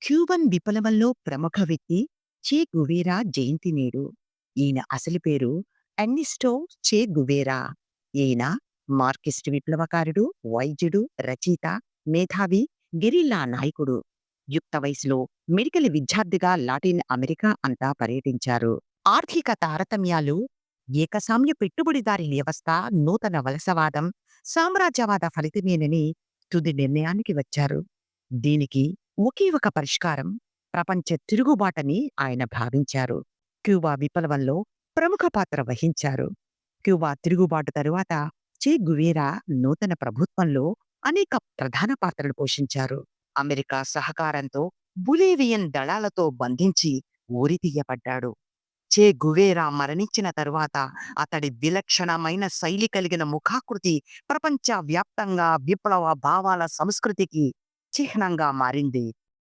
Cuban విప్లవంలో ప్రముఖ వ్యక్తి చే గువేరా జయంతి నేడు. ఈయన అసలు పేరు ఎర్నిస్టో చే గువేరా. ఈయన మార్కిస్ట్ విప్లవకారుడు, వైద్యుడు, రచయిత, మేధావి, గెరిల్లా నాయకుడు. యుక్త వయసులో మెడికల్ విద్యార్థిగా లాటిన్ అమెరికా అంతా పర్యటించారు. ఆర్థిక తారతమ్యాలు, ఏకస్వామ్య పెట్టుబడిదారీ వ్యవస్థ, నూతన వలసవాదం, సామ్రాజ్యవాద ఫలితమేనని తుది నిర్ణయానికి వచ్చారు. దీనికి ఒకే ఒక పరిష్కారం, ప్రపంచ తిరుగుబాటని ఆయన భావించారు. క్యూబా విప్లవంలో ప్రముఖ పాత్ర వహించారు. క్యూబా తిరుగుబాటు తరువాత చే గువేరా నూతన ప్రభుత్వంలో అనేక ప్రధాన పాత్రలు పోషించారు. అమెరికా సహకారంతో బులేవియన్ దళాలతో బంధించి ఊరితీయబడ్డాడు. చే గువేరా మరణించిన తరువాత అతడి విలక్షణమైన శైలి కలిగిన ముఖాకృతి ప్రపంచ వ్యాప్తంగా విప్లవ భావాల సంస్కృతికి చిహ్నంగా మారింది.